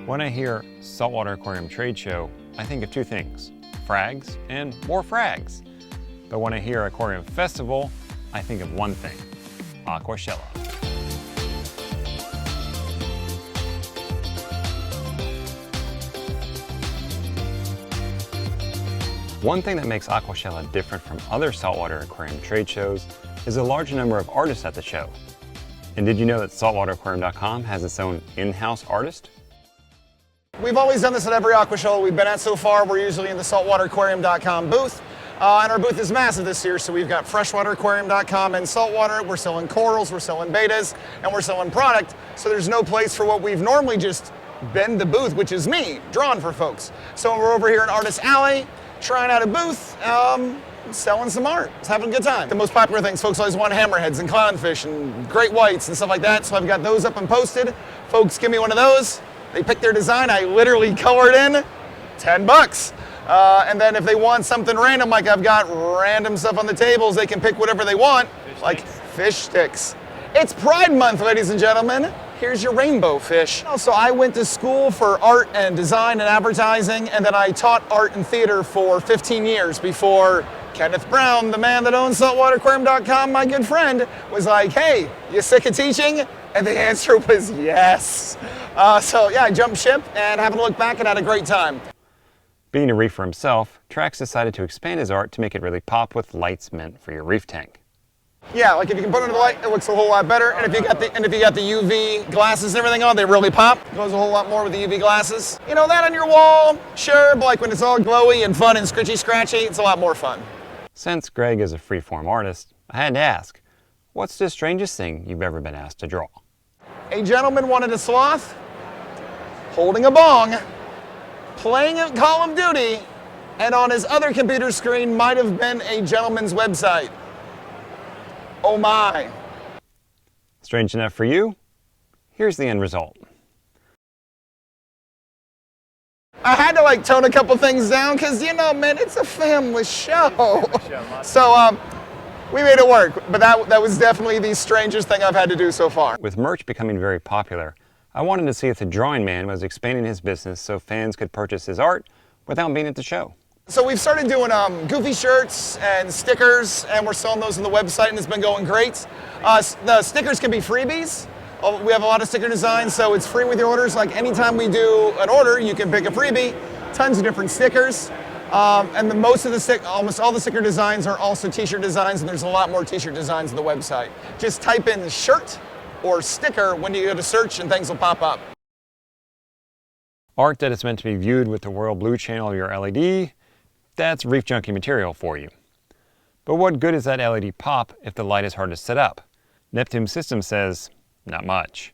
When I hear Saltwater Aquarium Trade Show, I think of two things, frags and more frags. But when I hear Aquarium Festival, I think of one thing, Aquashella. One thing that makes Aquashella different from other saltwater aquarium trade shows is a large number of artists at the show. And did you know that saltwateraquarium.com has its own in-house artist? We've always done this at every Aquashella we've been at so far. We're usually in the saltwateraquarium.com booth. And our booth is massive this year, so we've got freshwateraquarium.com and saltwater. We're selling corals, we're selling betas, and we're selling product. So there's no place for what we've normally just been the booth, which is me, drawn for folks. So we're over here in Artist Alley, trying out a booth, selling some art. It's having a good time. The most popular things, folks always want hammerheads and clownfish and great whites and stuff like that. So I've got those up and posted. Folks give me one of those. They pick their design. I literally colored in $10. And then if they want something random, like I've got random stuff on the tables, they can pick whatever they want, like fish sticks. It's Pride Month, ladies and gentlemen. Here's your rainbow fish. So I went to school for art and design and advertising, and then I taught art and theater for 15 years before Kenneth Brown, the man that owns saltwateraquarium.com, my good friend, was like, hey, you sick of teaching? And the answer was yes. So yeah, I jumped ship and haven't looked back and had a great time. Being a reefer himself, Trax decided to expand his art to make it really pop with lights meant for your reef tank. Yeah, like if you can put it under the light, it looks a whole lot better. And if you got the UV glasses and everything on, they really pop. It goes a whole lot more with the UV glasses. You know, that on your wall, sure, but like when it's all glowy and fun and scratchy, it's a lot more fun. Since Greg is a freeform artist, I had to ask, what's the strangest thing you've ever been asked to draw? A gentleman wanted a sloth holding a bong, playing at Call of Duty, and on his other computer screen might have been a gentleman's website. Oh my. Strange enough for you? Here's the end result. I had to like tone a couple things down because, you know, man, it's a family show. So we made it work, but that was definitely the strangest thing I've had to do so far. With merch becoming very popular, I wanted to see if the drawing man was expanding his business so fans could purchase his art without being at the show. So we've started doing goofy shirts and stickers, and we're selling those on the website, and it's been going great. The stickers can be freebies. We have a lot of sticker designs, so it's free with your orders. Like anytime we do an order, you can pick a freebie. Tons of different stickers. And almost all the sticker designs are also t-shirt designs, and there's a lot more t-shirt designs on the website. Just type in shirt or sticker when you go to search, and things will pop up. Art that is meant to be viewed with the royal blue channel of your LED, that's reef junkie material for you. But what good is that LED pop if the light is hard to set up? Neptune Systems says, not much.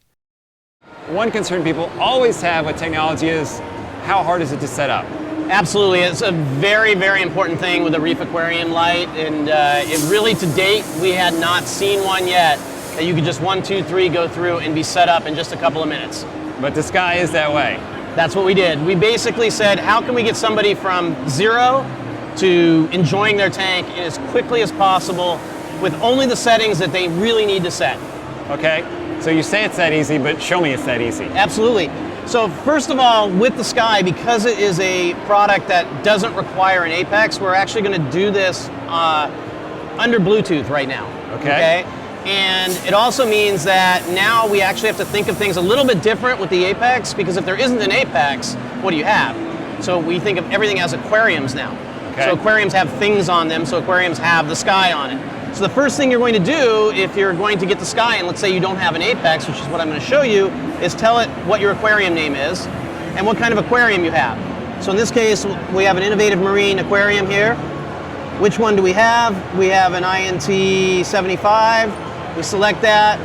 One concern people always have with technology is, how hard is it to set up? Absolutely, it's a very, very important thing with a reef aquarium light, and it really, to date, we had not seen one yet that you could just 1, 2, 3 go through and be set up in just a couple of minutes. But the sky is that way. That's what we did. We basically said, how can we get somebody from zero to enjoying their tank as quickly as possible with only the settings that they really need to set. Okay, so you say it's that easy, but show me it's that easy. Absolutely. So first of all, with the Sky, because it is a product that doesn't require an apex, we're actually going to do this under Bluetooth right now. Okay. And it also means that now we actually have to think of things a little bit different with the apex, because if there isn't an apex, what do you have? So we think of everything as aquariums now. Okay. So aquariums have things on them, so aquariums have the Sky on it. So the first thing you're going to do if you're going to get the Sky, and let's say you don't have an apex, which is what I'm going to show you, is tell it what your aquarium name is and what kind of aquarium you have. So in this case, we have an innovative marine aquarium here. Which one do we have? We have an INT 75. We select that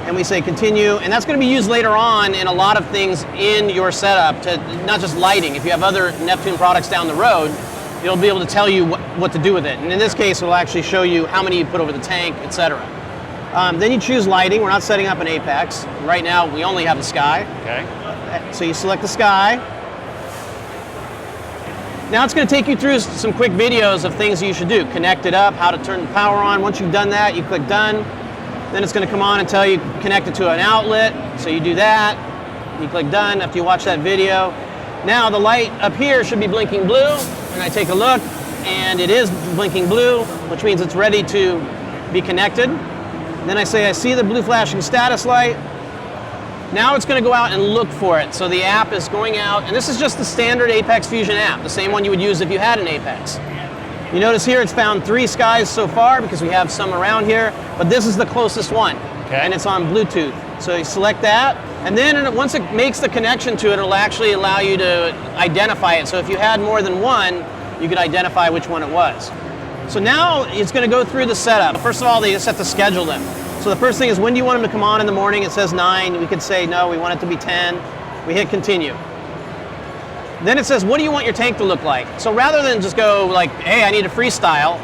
and we say continue, and that's going to be used later on in a lot of things in your setup, to not just lighting. If you have other Neptune products down the road, it'll be able to tell you what to do with it. And in this case, it'll actually show you how many you put over the tank, etc. Then you choose lighting. We're not setting up an apex. Right now, we only have the Sky. Okay. So you select the Sky. Now it's going to take you through some quick videos of things you should do. Connect it up, how to turn the power on. Once you've done that, you click done. Then it's going to come on and tell you connect it to an outlet. So you do that. You click done after you watch that video. Now the light up here should be blinking blue, and I take a look, and it is blinking blue, which means it's ready to be connected. Then I say I see the blue flashing status light. Now it's going to go out and look for it. So the app is going out, and this is just the standard Apex Fusion app, the same one you would use if you had an Apex. You notice here it's found 3 skies so far because we have some around here, but this is the closest one, and it's on Bluetooth. So you select that, and then once it makes the connection to it, it'll actually allow you to identify it. So if you had more than one, you could identify which one it was. So now it's going to go through the setup. First of all, they just have to schedule them. So the first thing is, when do you want them to come on in the morning? It says 9. We could say, no, we want it to be 10. We hit continue. Then it says, what do you want your tank to look like? So rather than just go like, hey, I need a freestyle,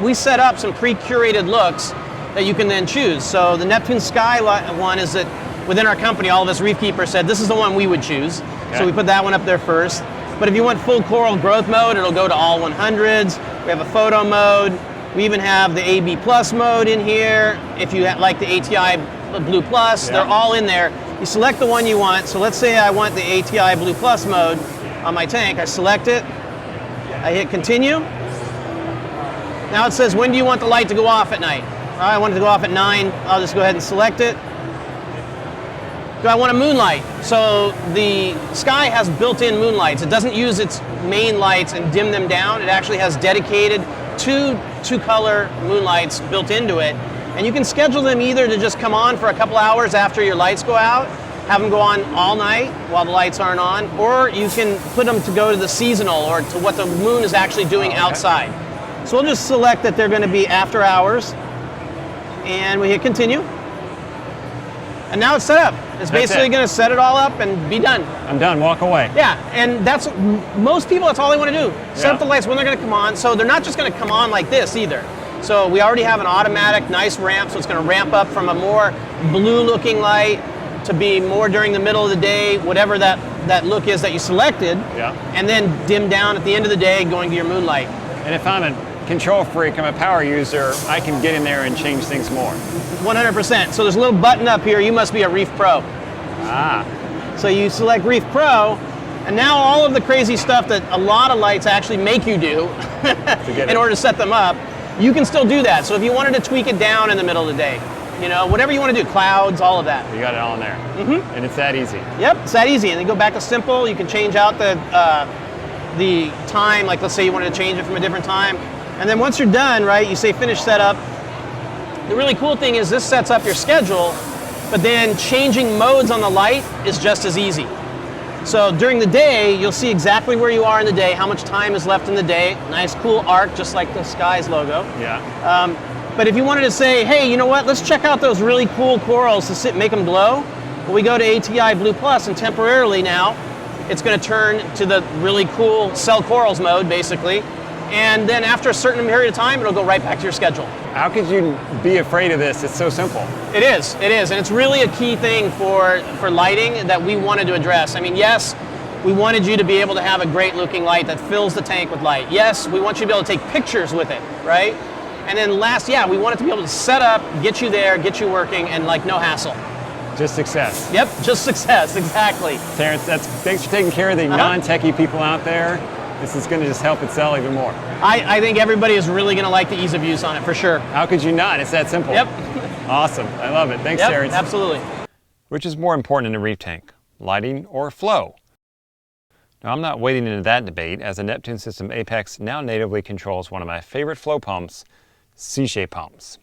we set up some pre-curated looks that you can then choose. So the Neptune Sky one is that within our company, all of us reef keepers said, this is the one we would choose. So we put that one up there first. But if you want full coral growth mode, it'll go to all 100s. We have a photo mode. We even have the AB Plus mode in here. If you like the ATI Blue Plus, they're all in there. You select the one you want. So let's say I want the ATI Blue Plus mode on my tank. I select it. I hit continue. Now it says, when do you want the light to go off at night? I want it to go off at 9. I'll just go ahead and select it. Do I want a moonlight? So the Sky has built-in moonlights. It doesn't use its main lights and dim them down. It actually has dedicated two-color moonlights built into it. And you can schedule them either to just come on for a couple hours after your lights go out, have them go on all night while the lights aren't on, or you can put them to go to the seasonal or to what the moon is actually doing outside. So we'll just select that they're going to be after hours, and we hit continue. And now it's set up. It's basically going to set it all up and be done. I'm done, walk away. Yeah, and that's most people, that's all they want to do. Set up the lights when they're going to come on. So they're not just going to come on like this either. So we already have an automatic nice ramp, so it's going to ramp up from a more blue looking light to be more during the middle of the day, whatever that look is that you selected, and then dim down at the end of the day going to your moonlight. And if I'm a control freak, I'm a power user, I can get in there and change things more. 100%. So there's a little button up here. You must be a Reef Pro. So you select Reef Pro, and now all of the crazy stuff that a lot of lights actually make you do in order to set them up, you can still do that. So if you wanted to tweak it down in the middle of the day, you know, whatever you want to do, clouds, all of that. You got it all in there. And it's that easy. Yep, it's that easy. And then go back to simple. You can change out the time. Like let's say you wanted to change it from a different time. And then once you're done, right, you say finish setup. The really cool thing is this sets up your schedule, but then changing modes on the light is just as easy. So during the day, you'll see exactly where you are in the day, how much time is left in the day. Nice cool arc, just like the Sky's logo. But if you wanted to say, hey, you know what, let's check out those really cool corals to make them glow, well, we go to ATI Blue Plus, and temporarily now, it's going to turn to the really cool cell corals mode, basically. And then after a certain period of time, it'll go right back to your schedule. How could you be afraid of this? It's so simple. It is. And it's really a key thing for lighting that we wanted to address. I mean, yes, we wanted you to be able to have a great looking light that fills the tank with light. Yes, we want you to be able to take pictures with it, right? And then last, we want it to be able to set up, get you there, get you working, and like no hassle. Just success. Yep, just success, exactly. Terrence, thanks for taking care of the non-techie people out there. This is going to just help it sell even more. I think everybody is really going to like the ease of use on it, for sure. How could you not? It's that simple. Yep. Awesome. I love it. Thanks, Terrence. Absolutely. Which is more important in a reef tank, lighting or flow? Now, I'm not wading into that debate, as the Neptune System Apex now natively controls one of my favorite flow pumps, Sicce pumps.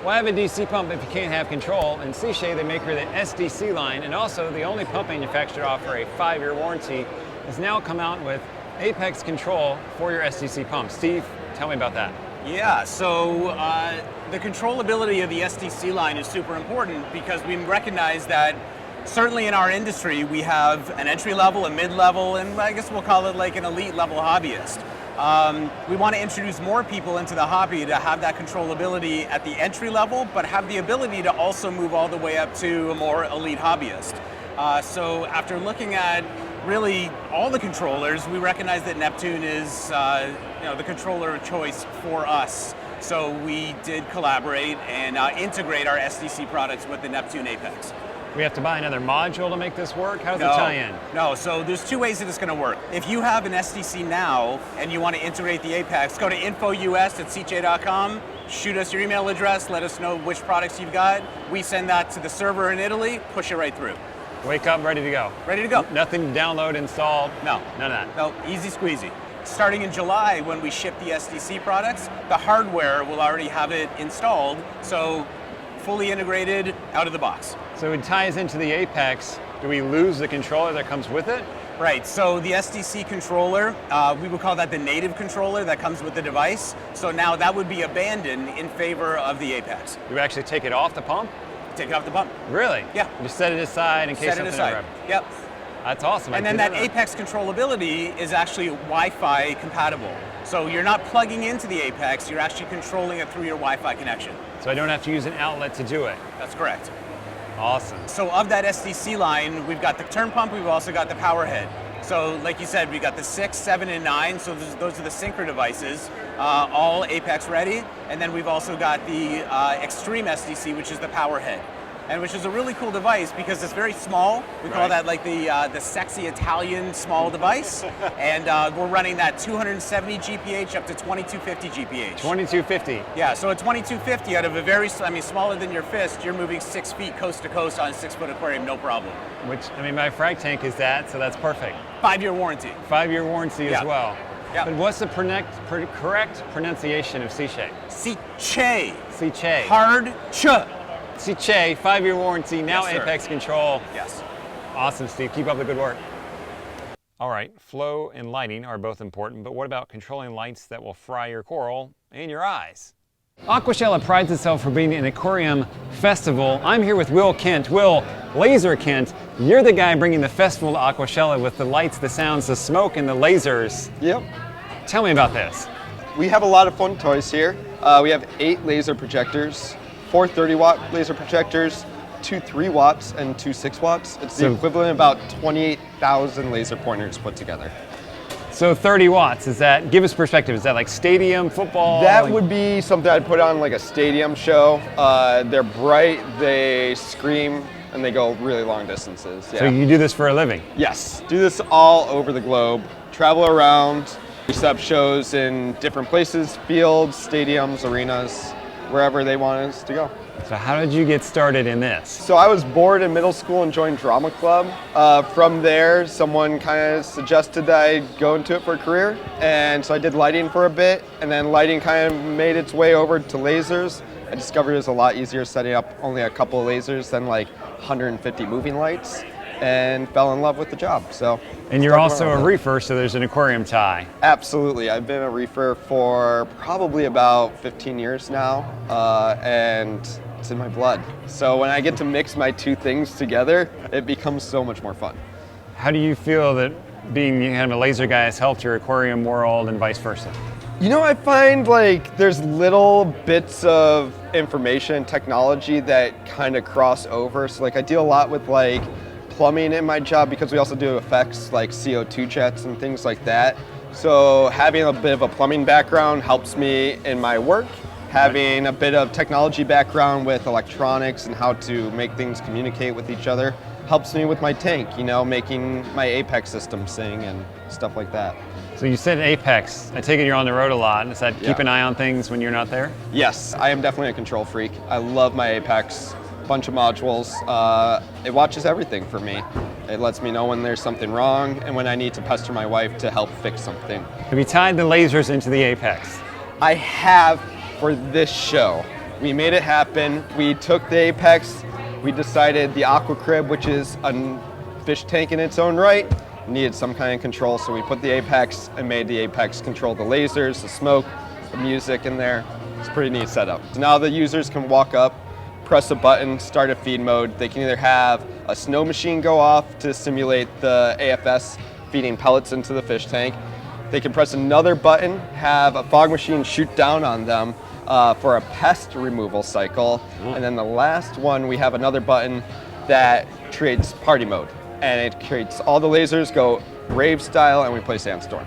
Why have a DC pump if you can't have control? In Sicce, they make her the SDC line, and also the only pump manufacturer to offer a 5-year warranty, has now come out with Apex control for your SDC pump. Steve, tell me about that. Yeah, so the controllability of the SDC line is super important because we recognize that certainly in our industry we have an entry level, a mid level, and I guess we'll call it like an elite level hobbyist. We want to introduce more people into the hobby to have that controllability at the entry level, but have the ability to also move all the way up to a more elite hobbyist. So after looking at really all the controllers, we recognize that Neptune is the controller of choice for us. So we did collaborate and integrate our SDC products with the Neptune Apex. We have to buy another module to make this work? How does it tie in? No, so there's two ways that it's going to work. If you have an SDC now and you want to integrate the Apex, go to info.us@sicce.com, shoot us your email address, let us know which products you've got. We send that to the server in Italy, push it right through. Wake up, ready to go. Ready to go. Nothing to download, install? No. None of that? No, easy squeezy. Starting in July, when we ship the SDC products, the hardware will already have it installed, so fully integrated out of the box. So it ties into the Apex. Do we lose the controller that comes with it? Right, so the SDC controller, we would call that the native controller that comes with the device. So now that would be abandoned in favor of the Apex. Do we actually take it off the pump? Take it off the pump. Really? Yeah. Just set it aside in case Set it something aside. ever. Yep. That's awesome. And then that Apex controllability is actually Wi-Fi compatible. So you're not plugging into the Apex, you're actually controlling it through your Wi-Fi connection. So I don't have to use an outlet to do it. That's correct. Awesome. So of that SDC line, we've got the turn pump, we've also got the power head. So like you said, we got the 6, 7, and 9, so those are the synchro devices, all Apex ready. And then we've also got the Extreme SDC, which is the power head. And which is a really cool device because it's very small. We call that like the sexy Italian small device. And we're running that 270 GPH up to 2250 GPH. 2250. Yeah, so at 2250 out of a very, smaller than your fist, you're moving 6 feet coast to coast on a 6-foot aquarium, no problem. Which, my frag tank is that, so that's perfect. 5-year warranty. 5-year warranty as well. Yeah. But what's the correct pronunciation of Sicce? Sicce. Sicce. Hard ch. Sicce, 5-year warranty, now Yes, sir. Apex control. Yes. Awesome, Steve. Keep up the good work. All right, flow and lighting are both important, but what about controlling lights that will fry your coral and your eyes? Aquashella prides itself for being an aquarium festival. I'm here with Will Kent. Will, Laser Kent, you're the guy bringing the festival to Aquashella with the lights, the sounds, the smoke, and the lasers. Yep. Tell me about this. We have a lot of fun toys here. We have 8 laser projectors, 4 30-watt laser projectors, 2 3 watts, and 2 6 watts. It's the equivalent of about 28,000 laser pointers put together. So 30 watts, give us perspective, is that like stadium, football? That would be something I'd put on like a stadium show. They're bright, they scream, and they go really long distances. Yeah. So you do this for a living? Yes, do this all over the globe. Travel around, we set up shows in different places, fields, stadiums, arenas, wherever they want us to go. So how did you get started in this? So I was bored in middle school and joined drama club. From there, someone kind of suggested that I go into it for a career. And so I did lighting for a bit, and then lighting kind of made its way over to lasers. I discovered it was a lot easier setting up only a couple of lasers than like 150 moving lights, and fell in love with the job. And you're also a reefer, so there's an aquarium tie. Absolutely. I've been a reefer for probably about 15 years now, and it's in my blood. So when I get to mix my two things together, it becomes so much more fun. How do you feel that being kind of a laser guy has helped your aquarium world and vice versa? You know, I find like there's little bits of information and technology that kind of cross over. So like I deal a lot with like plumbing in my job because we also do effects like CO2 jets and things like that. So having a bit of a plumbing background helps me in my work. Having a bit of technology background with electronics and how to make things communicate with each other helps me with my tank, you know, making my Apex system sing and stuff like that. So you said Apex. I take it you're on the road a lot. Does that keep an eye on things when you're not there? Yes, I am definitely a control freak. I love my Apex. Bunch of modules. It watches everything for me. It lets me know when there's something wrong and when I need to pester my wife to help fix something. Have you tied the lasers into the Apex? I have for this show. We made it happen. We took the Apex. We decided the Aqua Crib, which is a fish tank in its own right, needed some kind of control, so we put the Apex and made the Apex control the lasers, the smoke, the music in there. It's a pretty neat setup. So now the users can walk up, press a button, start a feed mode. They can either have a snow machine go off to simulate the AFS feeding pellets into the fish tank. They can press another button, have a fog machine shoot down on them for a pest removal cycle. And then the last one, we have another button that creates party mode. And it creates all the lasers go rave style, and we play Sandstorm.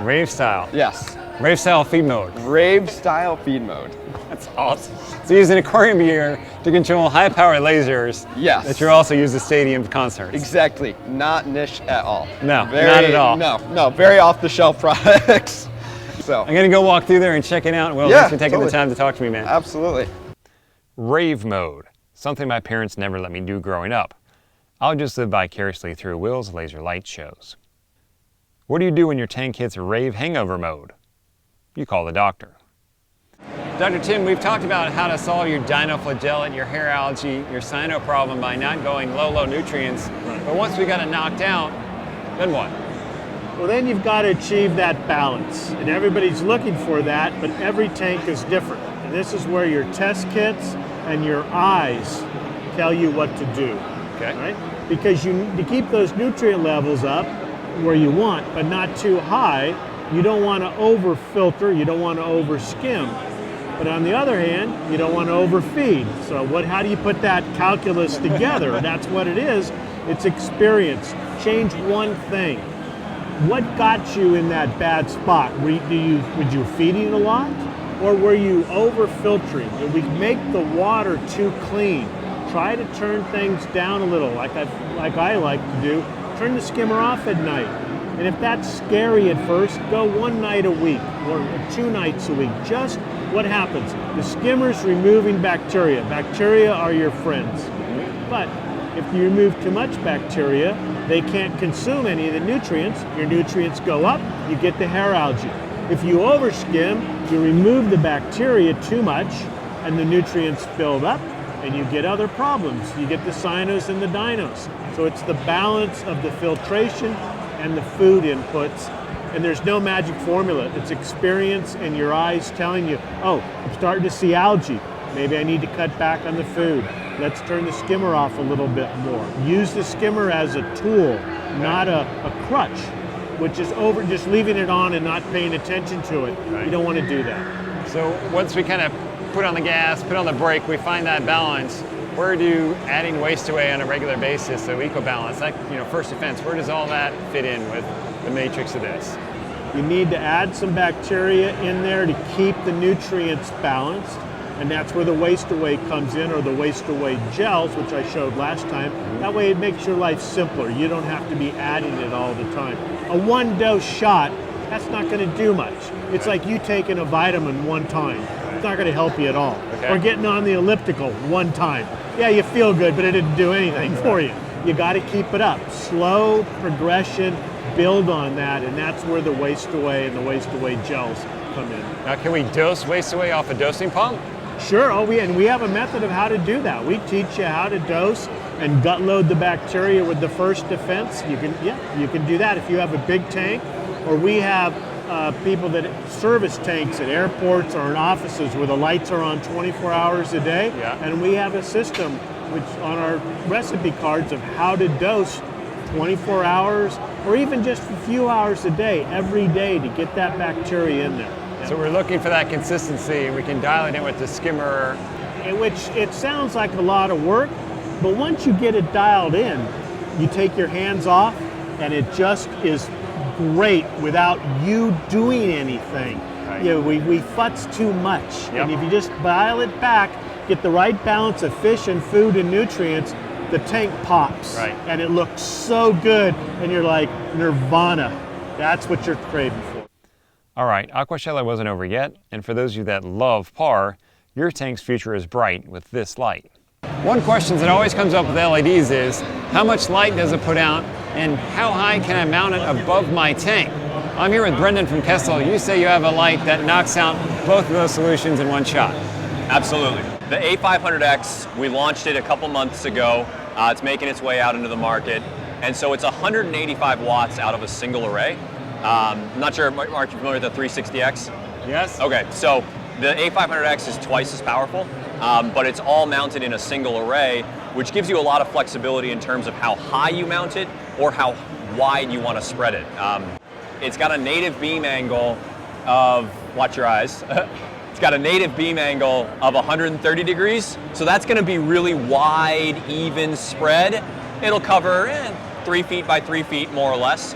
Rave style? Yes. Rave style feed mode. Rave style feed mode. That's awesome. So using aquarium gear to control high power lasers. Yes. That you also use at stadium concerts. Exactly. Not niche at all. No, not at all. No, very off the shelf products. So I'm gonna go walk through there and check it out. Well, yeah, thanks for taking totally. the time to talk to me, man. Absolutely. Rave mode. Something my parents never let me do growing up. I'll just live vicariously through Will's laser light shows. What do you do when your tank hits rave hangover mode? You call the doctor. Dr. Tim, we've talked about how to solve your dinoflagellate, your hair algae, your cyano problem by not going low nutrients. Right. But once we got it knocked out, then what? Well, then you've got to achieve that balance. And everybody's looking for that, but every tank is different. And this is where your test kits and your eyes tell you what to do. Okay. Right? Because to keep those nutrient levels up where you want, but not too high, you don't want to over filter, you don't want to over skim. But on the other hand, you don't want to overfeed. So how do you put that calculus together? That's what it is. It's experience. Change one thing. What got you in that bad spot? Were you feeding a lot? Or were you over filtering? Did we make the water too clean? Try to turn things down a little, like I like to do. Turn the skimmer off at night. And if that's scary at first, go 1 night a week or 2 nights a week. Just what happens? The skimmer's removing bacteria. Bacteria are your friends. But if you remove too much bacteria, they can't consume any of the nutrients. Your nutrients go up, you get the hair algae. If you overskim, you remove the bacteria too much, and the nutrients build up, and you get other problems. You get the cynos and the dinos. So it's the balance of the filtration and the food inputs, and there's no magic formula. It's experience and your eyes telling you, oh, I'm starting to see algae. Maybe I need to cut back on the food. Let's turn the skimmer off a little bit more. Use the skimmer as a tool, not a crutch, which is just leaving it on and not paying attention to it. Right. You don't want to do that. So once we kind of put on the gas, put on the brake, we find that balance. Where do adding waste away on a regular basis, so eco-balance, like First Defense, where does all that fit in with the matrix of this? You need to add some bacteria in there to keep the nutrients balanced, and that's where the waste away comes in, or the waste away gels, which I showed last time. That way it makes your life simpler. You don't have to be adding it all the time. A 1-dose shot, that's not going to do much. It's like you taking a vitamin 1 time. It's not going to help you at all. Okay. Or getting on the elliptical 1 time. Yeah, you feel good, but it didn't do anything for you. You got to keep it up. Slow progression, build on that, and that's where the waste away and the waste away gels come in. Now, can we dose waste away off a dosing pump? Sure, and we have a method of how to do that. We teach you how to dose and gut load the bacteria with the First Defense. You can do that if you have a big tank, or we have people that service tanks at airports or in offices where the lights are on 24 hours a day. Yeah. And we have a system which on our recipe cards of how to dose 24 hours or even just a few hours a day, every day, to get that bacteria in there. Yeah. So we're looking for that consistency, and we can dial it in with the skimmer. Which it sounds like a lot of work, but once you get it dialed in, you take your hands off and it just is great without you doing anything. Right. We futz too much. Yep. And if you just dial it back, get the right balance of fish and food and nutrients, the tank pops. Right. And it looks so good, and you're like nirvana. That's what you're craving for. All right, Aquashella wasn't over yet, and for those of you that love par, your tank's future is bright with this light. One question that always comes up with LEDs is, how much light does it put out, and how high can I mount it above my tank? I'm here with Brendan from Kessil. You say you have a light that knocks out both of those solutions in one shot. Absolutely. The A500X, we launched it a couple months ago. It's making its way out into the market. And so it's 185 watts out of a single array. I'm not sure, Mark, you familiar with the 360X? Yes. Okay, so the A500X is twice as powerful, but it's all mounted in a single array, which gives you a lot of flexibility in terms of how high you mount it or how wide you want to spread it. It's got a native beam angle of, watch your eyes, it's got a native beam angle of 130 degrees, so that's going to be really wide, even spread. It'll cover 3 feet by 3 feet, more or less.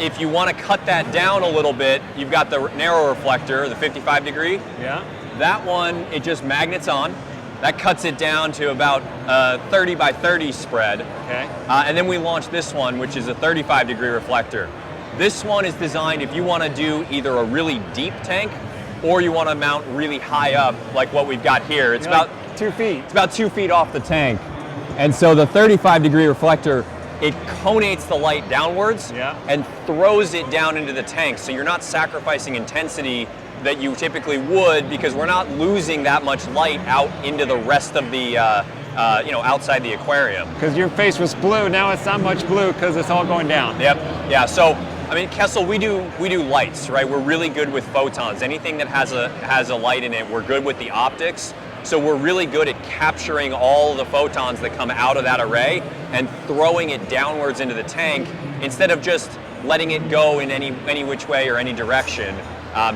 if you want to cut that down a little bit, you've got the narrow reflector, the 55 degree. Yeah. That one, it just magnets on. That cuts it down to about 30 by 30 spread. Okay. And then we launched this one, which is a 35 degree reflector. This one is designed if you want to do either a really deep tank or you want to mount really high up, like what we've got here. It's about 2 feet. It's about 2 feet off the tank. And so the 35 degree reflector, it conates the light downwards and throws it down into the tank. So you're not sacrificing intensity that you typically would, because we're not losing that much light out into the rest of the, outside the aquarium. Because your face was blue, now it's not much blue because it's all going down. Yep, yeah, so, I mean, Kessil, we do lights, right? We're really good with photons. Anything that has a light in it, we're good with the optics. So we're really good at capturing all the photons that come out of that array and throwing it downwards into the tank instead of just letting it go in any which way or any direction.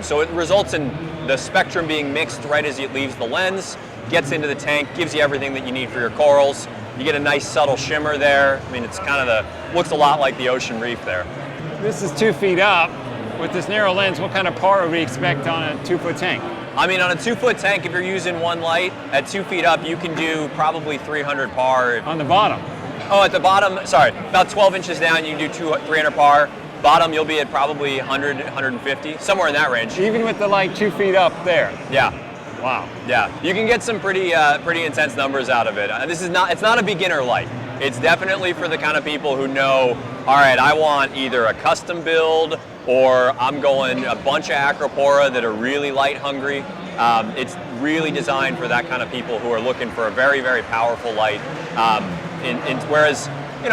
So it results in the spectrum being mixed right as it leaves the lens, gets into the tank, gives you everything that you need for your corals. You get a nice subtle shimmer there. I mean, it's kind of looks a lot like the ocean reef there. This is 2 feet up. With this narrow lens, what kind of par would we expect on a 2-foot tank? I mean, on a 2-foot tank, if you're using one light, at 2 feet up, you can do probably 300 par. On the bottom? Oh, at the bottom, sorry, about 12 inches down, you can do 300 par. Bottom, you'll be at probably 100, 150, somewhere in that range. Even with the light 2 feet up there? Yeah. Wow. Yeah, you can get some pretty intense numbers out of it. It's not a beginner light. It's definitely for the kind of people who know, all right, I want either a custom build or I'm going a bunch of acropora that are really light hungry. It's really designed for that kind of people who are looking for a very, very powerful light. Whereas,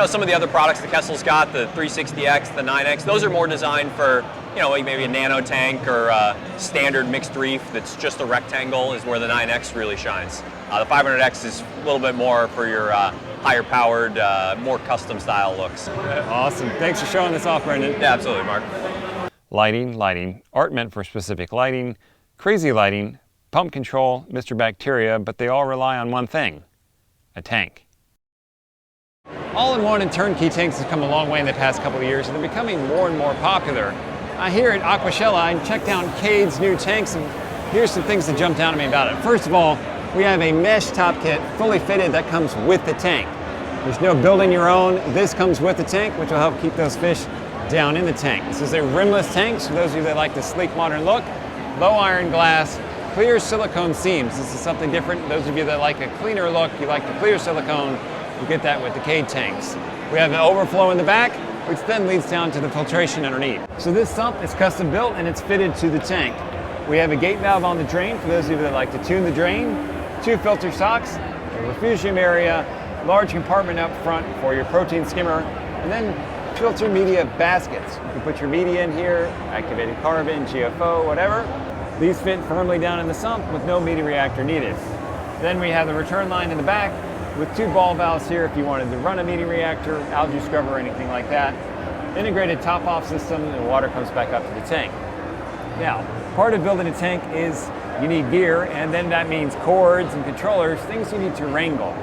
some of the other products that Kessil's got, the 360X, the 9X, those are more designed for, like maybe a nano tank or a standard mixed reef that's just a rectangle is where the 9X really shines. The 500X is a little bit more for your higher powered, more custom style looks. Awesome. Thanks for showing this off, Brendan. Yeah, absolutely, Mark. Lighting, art meant for specific lighting, crazy lighting, pump control, Mr. Bacteria, but they all rely on one thing, a tank. All-in-one and turnkey tanks have come a long way in the past couple of years, and they're becoming more and more popular. Here at Aquashella, I checked out Kade's new tanks, and here's some things that jumped out at me about it. First of all, we have a mesh top kit, fully fitted, that comes with the tank. There's no building your own. This comes with the tank, which will help keep those fish down in the tank. This is a rimless tank, so those of you that like the sleek, modern look. Low iron glass, clear silicone seams. This is something different. Those of you that like a cleaner look, you like the clear silicone, you get that with the Kade tanks. We have an overflow in the back, which then leads down to the filtration underneath. So this sump is custom built and it's fitted to the tank. We have a gate valve on the drain for those of you that like to tune the drain, 2 filter socks, a refugium area, large compartment up front for your protein skimmer, and then filter media baskets. You can put your media in here, activated carbon, GFO, whatever. These fit firmly down in the sump with no media reactor needed. Then we have the return line in the back with 2 ball valves here if you wanted to run a media reactor, algae scrubber, or anything like that. Integrated top-off system, and water comes back up to the tank. Now, part of building a tank is you need gear, and then that means cords and controllers, things you need to wrangle.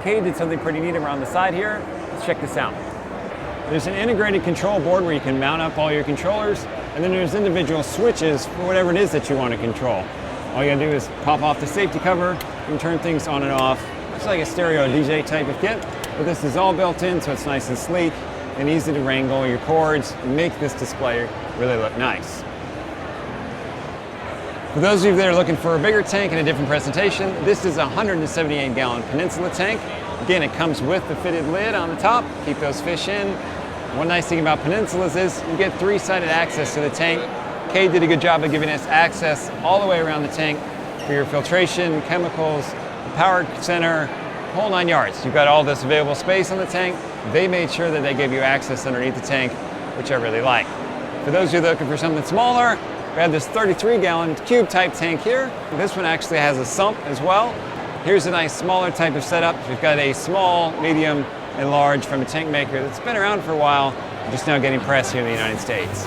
Kade did something pretty neat around the side here. Let's check this out. There's an integrated control board where you can mount up all your controllers, and then there's individual switches for whatever it is that you want to control. All you gotta do is pop off the safety cover and turn things on and off. It's like a stereo DJ type of kit, but this is all built in, so it's nice and sleek and easy to wrangle your cords and make this display really look nice. For those of you that are looking for a bigger tank and a different presentation, this is a 178-gallon Peninsula tank. Again, it comes with the fitted lid on the top, keep those fish in. One nice thing about Peninsulas is you get 3-sided access to the tank. Kade did a good job of giving us access all the way around the tank for your filtration, chemicals, power center, whole 9 yards. You've got all this available space on the tank. They made sure that they gave you access underneath the tank, which I really like. For those of you that are looking for something smaller, we have this 33-gallon cube type tank here. This one actually has a sump as well. Here's a nice smaller type of setup. We've got a small, medium, and large from a tank maker that's been around for a while, just now getting pressed here in the United States.